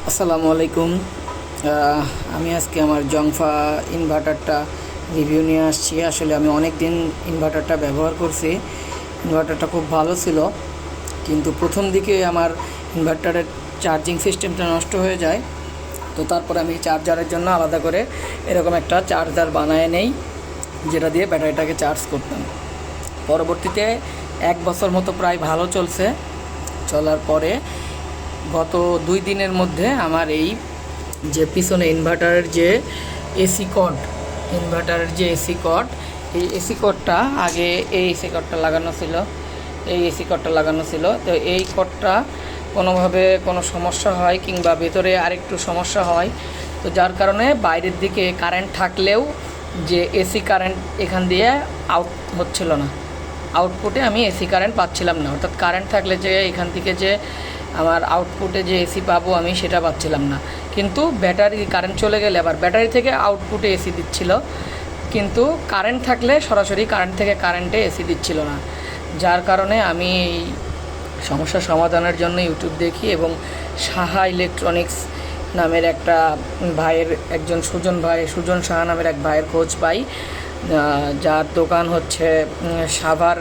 আসসালামু আলাইকুম। আমি আজকে আমার জংফা ইনভার্টারটা রিভিউ নিয়ে আসছি। আসলে আমি অনেক দিন ইনভার্টারটা ব্যবহার করছি। ইনভার্টারটা খুব ভালো ছিল, কিন্তু প্রথম দিকে আমার ইনভার্টারের চার্জিং সিস্টেমটা নষ্ট হয়ে যায়। তো তারপরে আমি চার্জারের জন্য আলাদা করে এরকম একটা চার্জার বানায় নেই, যেটা দিয়ে ব্যাটারিটাকে চার্জ করতাম। পরবর্তীতে 1 বছর মতো প্রায় ভালো চলছে। চলার পরে গত 2 দিনের মধ্যে আমার এই যে পিছনে ইনভার্টারের যে এসি কর্ড, এই এসি কর্ডটা আগে এই এসি কর্ডটা লাগানো ছিল, তো এই কর্ডটা কোনোভাবে কোনো সমস্যা হয় কিংবা ভেতরে আরেকটু সমস্যা হয়, তো যার কারণে বাইরের দিকে কারেন্ট থাকলেও যে এসি কারেন্ট এখান দিয়ে আউট হচ্ছিল না, আউটপুটে আমি এসি কারেন্ট পাচ্ছিলাম না। অর্থাৎ কারেন্ট থাকলে যে এখান থেকে যে আমার আউটপুটে যে এসি পাবো আমি সেটা পাচ্ছিলাম না। কিন্তু ব্যাটারি কারেন্ট চলে গেলে আবার ব্যাটারি থেকে আউটপুটে এসি দিচ্ছিল, কিন্তু কারেন্ট থাকলে সরাসরি কারেন্ট থেকে কারেন্টে এসি দিচ্ছিল না। যার কারণে আমি এই সমস্যার সমাধানের জন্য ইউটিউব দেখি এবং সাহা ইলেকট্রনিক্স নামের একটা ভাইয়ের, সুজন সাহা নামের এক ভাইয়ের খোঁজ পাই, যার দোকান হচ্ছে সাভার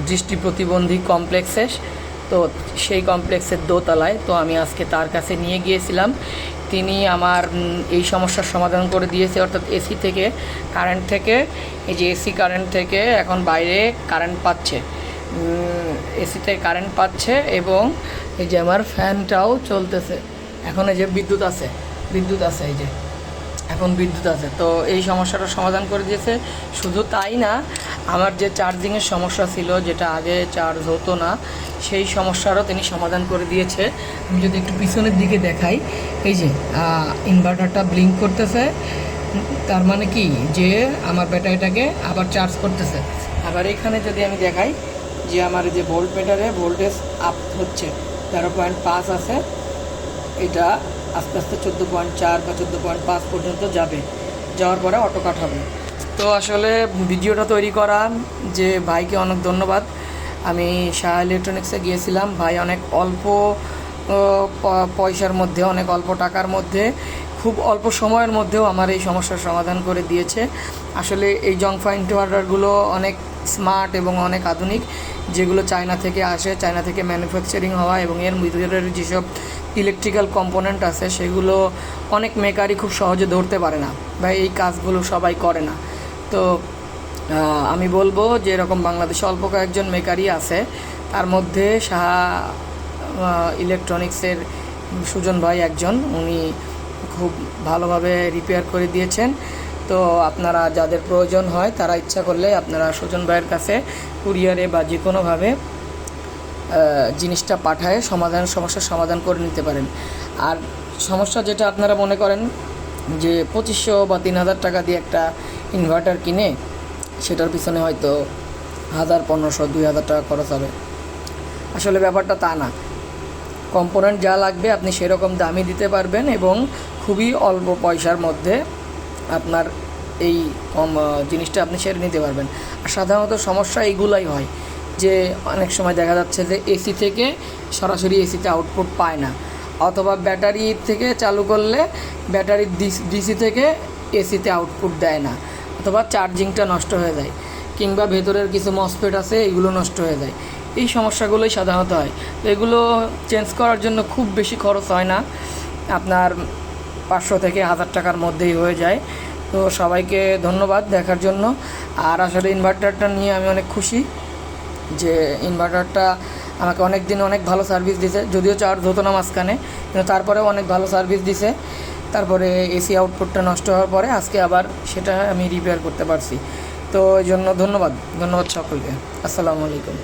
দৃষ্টি প্রতিবন্ধী কমপ্লেক্সে। তো সেই কমপ্লেক্সের দোতলায়। তো আমি আজকে তার কাছে নিয়ে গিয়েছিলাম। তিনি আমার এই সমস্যার সমাধান করে দিয়েছে। অর্থাৎ এসি থেকে কারেন্ট থেকে, এই যে এসি কারেন্ট থেকে এখন বাইরে কারেন্ট পাচ্ছে, এসিতে কারেন্ট পাচ্ছে এবং এই যে আমার ফ্যানটাও চলতেছে। এখন এই যে বিদ্যুৎ আছে, এই যে এখন বিদ্যুৎ আছে। তো এই সমস্যাটা সমাধান করে দিয়েছে। শুধু তাই না, আমার যে চার্জিংয়ের সমস্যা ছিল, যেটা আগে চার্জ হতো না, সেই সমস্যারও তিনি সমাধান করে দিয়েছে। আমি যদি একটু পিছনের দিকে দেখাই, এই যে ইনভার্টারটা ব্লিঙ্ক করতেছে, তার মানে কি যে আমার ব্যাটারিটাকে আবার চার্জ করতেছে। আবার এখানে যদি আমি দেখাই যে আমার যে ভোল্ট মিটারে ভোল্টেজ আপ হচ্ছে, 13.5 আছে, এটা আস্তে আস্তে 14.4 বা 14.5 পর্যন্ত যাওয়ার পরে অটো কাট হবে। তো আসলে ভিডিওটা তৈরি করা যে ভাইকে অনেক ধন্যবাদ। আমি শাহ ইলেকট্রনিক্সে গিয়েছিলাম, ভাই অনেক অল্প পয়সার মধ্যে, অনেক অল্প টাকার মধ্যে, খুব অল্প সময়ের মধ্যেও আমার এই সমস্যার সমাধান করে দিয়েছে। আসলে এই জংফা ইনভার্টারগুলো অনেক স্মার্ট এবং অনেক আধুনিক, যেগুলো চায়না থেকে আসে, চায়না থেকে ম্যানুফ্যাকচারিং হওয়া, এবং এর ভিতরের যেসব ইলেকট্রিক্যাল কম্পোনেন্ট আছে সেগুলো অনেক মেকারই খুব সহজে ধরতে পারে না, বা এই কাজগুলো সবাই করে না। তো আমি বলবো যে এরকম বাংলাদেশে অল্প কয়েকজন মেকারই আছে, তার মধ্যে সাহা ইলেকট্রনিক্সের সুজন ভাই একজন। উনি খুব ভালোভাবে রিপেয়ার করে দিয়েছেন। তো আপনারা যাদের প্রয়োজন হয় তারা ইচ্ছা করলে আপনারা সুজন ভাইয়ের কাছে কুরিয়ারে বা যে কোনোভাবে জিনিসটা পাঠায় সমস্যার সমাধান করে নিতে পারেন। আর সমস্যা যেটা আপনারা মনে করেন যে 2500 বা 3000 টাকা দিয়ে একটা ইনভার্টার কিনে সেটার পিছনে হয়তো 1000, 1500, 2000 টাকা খরচ হবে, আসলে ব্যাপারটা তা না। কম্পোনেন্ট যা লাগবে আপনি সেরকম দামই দিতে পারবেন এবং খুবই অল্প পয়সার মধ্যে আপনার এই জিনিসটা আপনি সেরে নিতে পারবেন। আর সাধারণত সমস্যা এইগুলাই হয় যে অনেক সময় দেখা যাচ্ছে যে এসি থেকে সরাসরি এসিতে আউটপুট পায় না, অথবা ব্যাটারি থেকে চালু করলে ব্যাটারির ডিসি থেকে এসিতে আউটপুট দেয় না, অথবা চার্জিংটা নষ্ট হয়ে যায়, কিংবা ভেতরের কিছু মসফেট আছে এগুলো নষ্ট হয়ে যায়। এই সমস্যাগুলোই সাধারণত হয়। তো এগুলো চেঞ্জ করার জন্য খুব বেশি খরচ হয় না, আপনার 500 থেকে 1000 টাকার মধ্যেই হয়ে যায়। তো সবাইকে ধন্যবাদ দেখার জন্য। আর আসলে ইনভার্টারটা নিয়ে আমি অনেক খুশি যে ইনভার্টারটা আমাকে অনেক দিন অনেক ভালো সার্ভিস দিছে, যদিও চার্জ হতো না মাঝখানে, কিন্তু তারপরেও অনেক ভালো সার্ভিস দিছে। তারপরে এসি আউটপুটটা নষ্ট হওয়ার পরে আজকে আবার সেটা আমি রিপেয়ার করতে পারছি। তো এই জন্য ধন্যবাদ সকলকে। আসসালামু আলাইকুম।